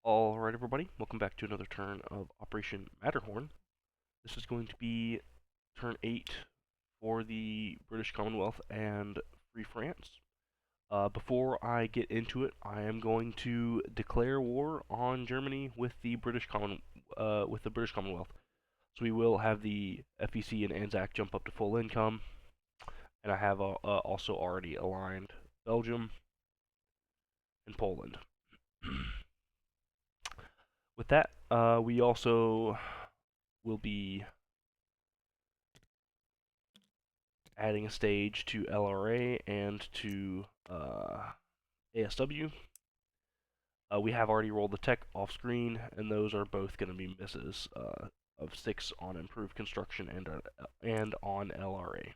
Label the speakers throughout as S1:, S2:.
S1: Alright everybody, welcome back to another turn of Operation Matterhorn. This is going to be turn 8 for the British Commonwealth and Free France. Before I get into it, I am going to declare war on Germany with the British Commonwealth. So we will have the FEC and Anzac jump up to full income, and I have also already aligned Belgium and Poland. With that, we also will be adding a stage to LRA and to ASW. We have already rolled the tech off screen, and those are both going to be misses of 6 on improved construction and on LRA.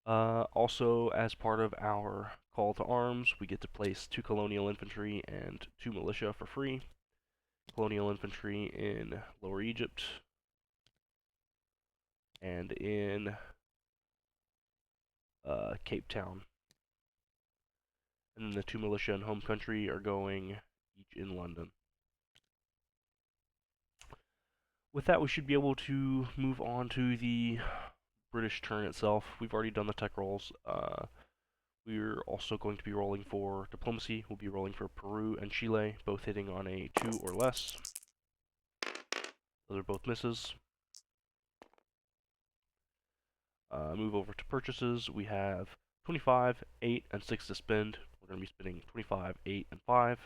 S1: Also, as part of our call to arms, we get to place 2 colonial infantry and 2 militia for free. Colonial infantry in Lower Egypt and in Cape Town. And then the 2 militia in home country are going each in London. With that, we should be able to move on to the British turn itself. We've already done the tech rolls. We're also going to be rolling for diplomacy. We'll be rolling for Peru and Chile, both hitting on a 2 or less. Those are both misses. Move over to purchases. We have 25, 8, and 6 to spend. We're going to be spending 25, 8, and 5,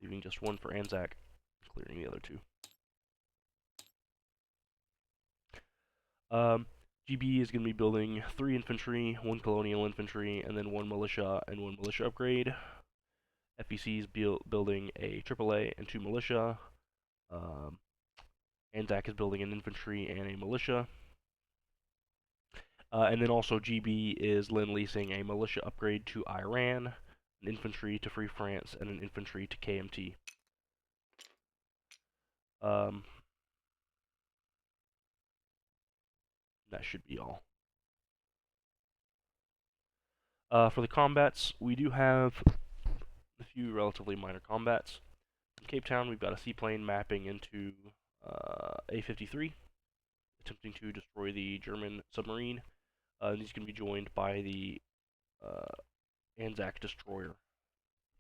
S1: leaving just 1 for Anzac, clearing the other 2. GB is going to be building 3 infantry, 1 colonial infantry, and then 1 militia and 1 militia upgrade. FEC is building a AAA and 2 militia. Anzac is building an infantry and a militia. And then also GB is lend-leasing a militia upgrade to Iran, an infantry to Free France, and an infantry to KMT. That should be all. For the combats, we do have a few relatively minor combats. In Cape Town, we've got a seaplane mapping into A-53, attempting to destroy the German submarine. He's going to be joined by the Anzac destroyer,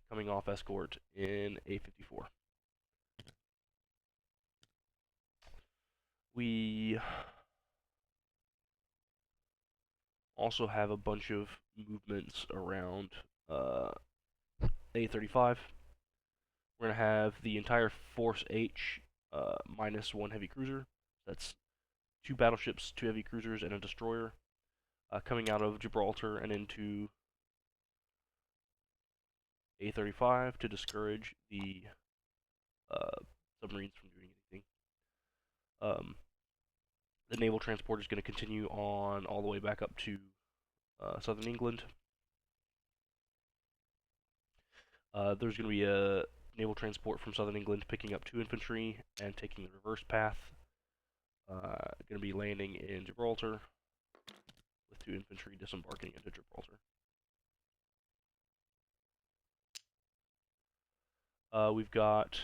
S1: coming off escort in A-54. We also have a bunch of movements around A-35. We're going to have the entire Force H minus 1 heavy cruiser. That's 2 battleships, 2 heavy cruisers, and a destroyer coming out of Gibraltar and into A-35 to discourage the submarines from doing anything. The naval transport is going to continue on all the way back up to southern England. There's going to be a naval transport from southern England picking up 2 infantry and taking the reverse path. Going to be landing in Gibraltar with 2 infantry disembarking into Gibraltar. We've got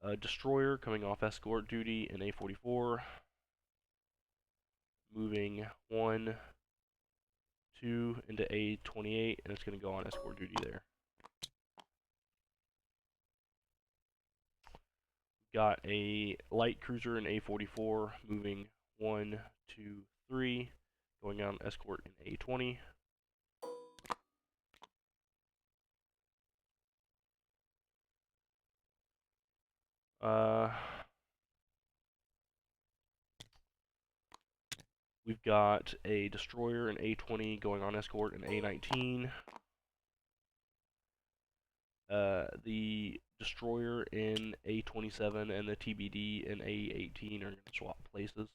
S1: a destroyer coming off escort duty in A-44, moving 1, 2 into A-28, and it's going to go on escort duty there. Got a light cruiser in A-44, moving 1, 2, 3, going on escort in A-20. We've got a destroyer in A-20 going on escort in A-19. The destroyer in A-27 and the TBD in A-18 are going to swap places.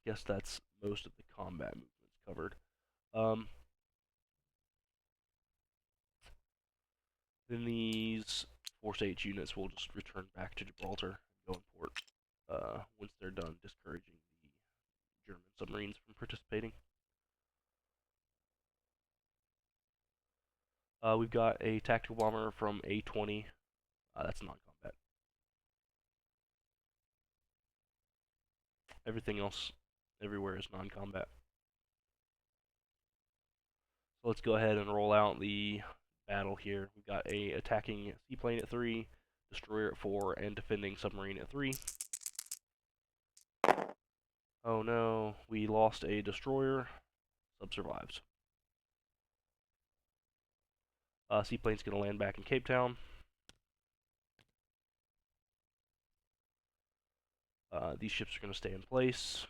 S1: Guess that's most of the combat movements covered. Then these Force H units will just return back to Gibraltar and go in port once they're done discouraging the German submarines from participating. We've got a tactical bomber from A-20. That's non-combat. Everything else everywhere is non-combat. So let's go ahead and roll out the battle here. We've got a attacking seaplane at 3, destroyer at 4, and defending submarine at 3. Oh no, we lost a destroyer. Sub survives. Seaplane's going to land back in Cape Town. These ships are going to stay in place.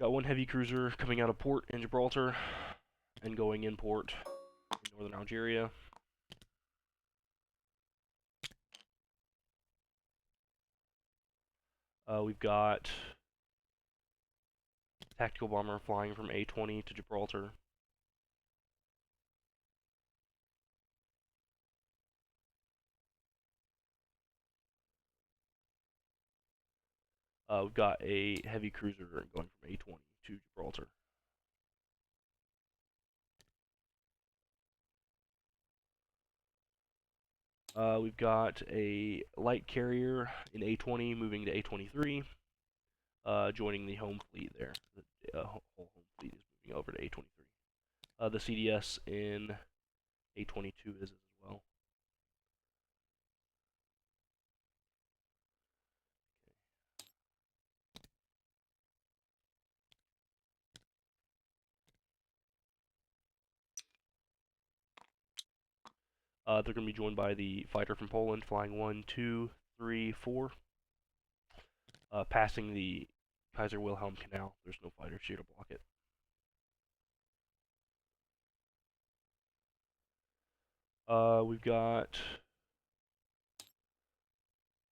S1: Got one heavy cruiser coming out of port in Gibraltar and going in port in northern Algeria. We've got tactical bomber flying from A-20 to Gibraltar. We've got a heavy cruiser going from A-20 to Gibraltar. We've got a light carrier in A-20 moving to A-23, joining the home fleet there. The whole home fleet is moving over to A-23. The CDS in A-22 is as well. They're going to be joined by the fighter from Poland, flying 1, 2, 3, 4, passing the Kaiser Wilhelm Canal. There's no fighters here to block it. We've got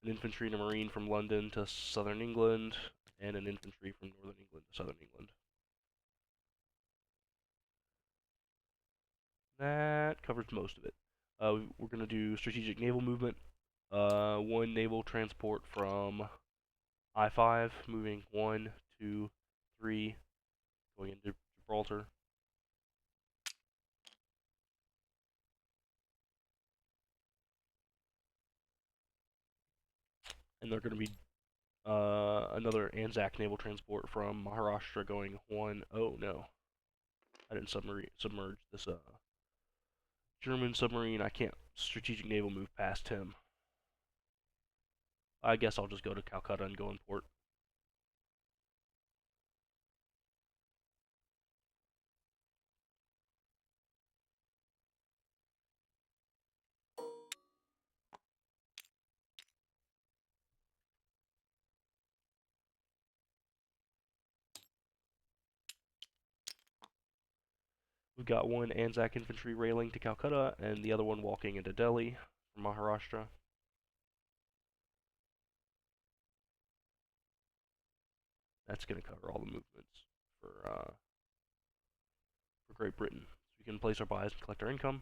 S1: an infantry and a marine from London to southern England, and an infantry from northern England to southern England. That covers most of it. We're going to do strategic naval movement. One naval transport from I-5, moving 1, 2, 3, going into Gibraltar. And they're going to be another Anzac naval transport from Maharashtra going 1. Oh no, I didn't submerge this German submarine. I can't strategic naval move past him. I guess I'll just go to Calcutta and go in port. We've got one Anzac infantry railing to Calcutta and the other one walking into Delhi from Maharashtra. That's going to cover all the movements for Great Britain. So we can place our buys and collect our income.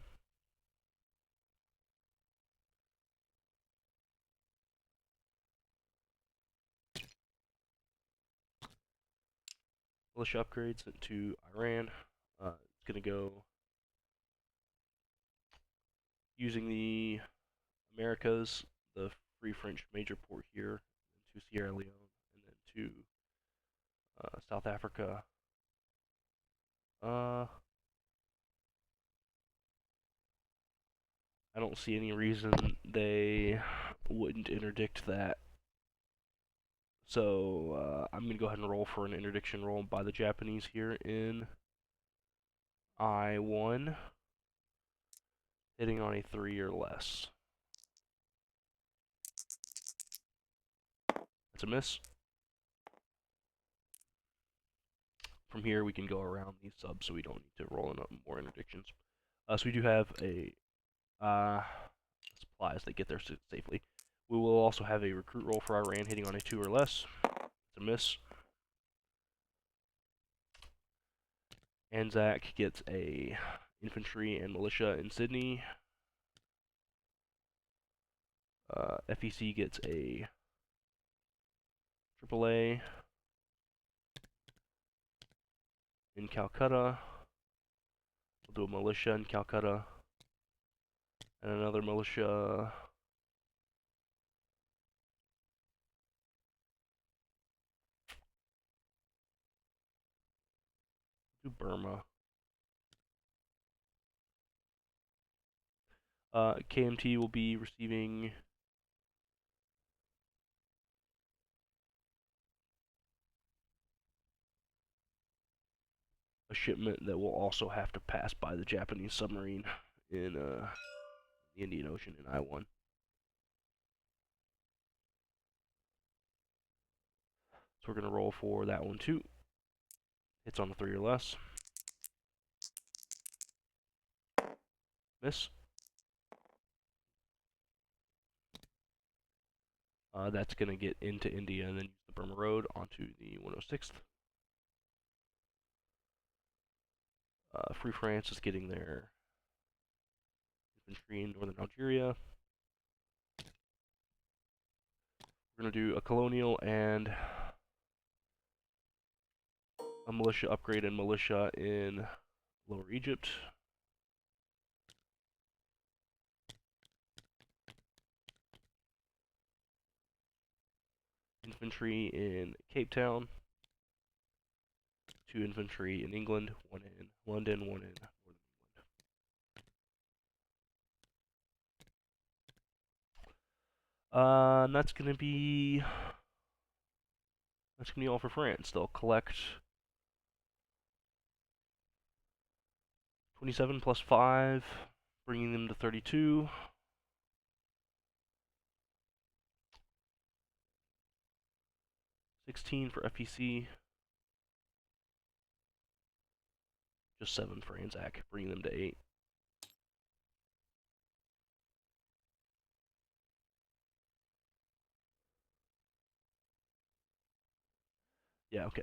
S1: Militia upgrades to Iran. It's going to go using the Americas, the Free French major port here, to Sierra Leone, and then to South Africa. I don't see any reason they wouldn't interdict that. So I'm going to go ahead and roll for an interdiction roll by the Japanese here in I-1, hitting on a 3 or less. That's a miss. From here, we can go around these subs, so we don't need to roll in more interdictions. So we do have a supplies that get there safely. We will also have a recruit roll for Iran, hitting on a 2 or less. It's a miss. Anzac gets a infantry and militia in Sydney. FEC gets a AAA in Calcutta. We'll do a militia in Calcutta. And another militia. Do Burma. KMT will be receiving a shipment that will also have to pass by the Japanese submarine in the Indian Ocean in I-1. So we're going to roll for that one too. Hits on a 3 or less. Miss. That's going to get into India and then use the Burma Road onto the 106th. Free France is getting their infantry in northern Algeria. We're going to do a colonial and a militia upgrade and militia in Lower Egypt. Infantry in Cape Town. 2 infantry in England, 1 in London, 1 in Northern England. And that's gonna be all for France. They'll collect 27 plus 5, bringing them to 32. $16 for FEC. Just 7 for Anzac, bringing them to 8. Yeah, okay.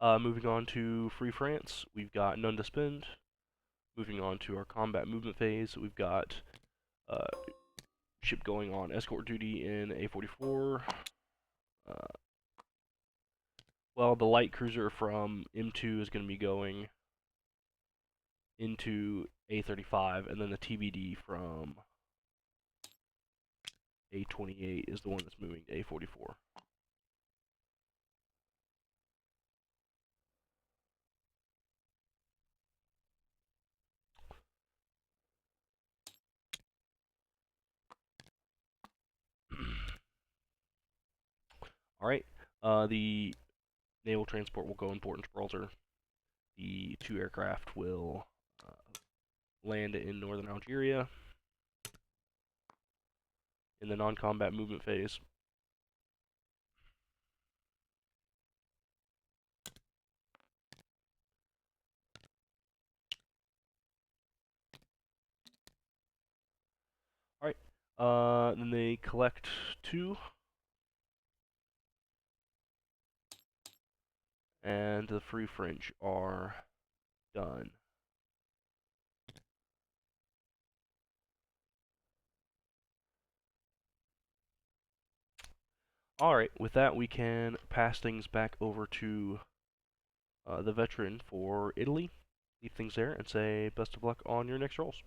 S1: Moving on to Free France, we've got none to spend. Moving on to our combat movement phase, we've got ship going on escort duty in A44. Well, the light cruiser from M2 is going to be going into A35, and then the TBD from A28 is the one that's moving to A44. Alright, the naval transport will go in Port and Gibraltar. The 2 aircraft will land in northern Algeria in the non-combat movement phase. Alright, then they collect 2. And the Free French are done. Alright, with that we can pass things back over to the veteran for Italy. Leave things there and say best of luck on your next rolls.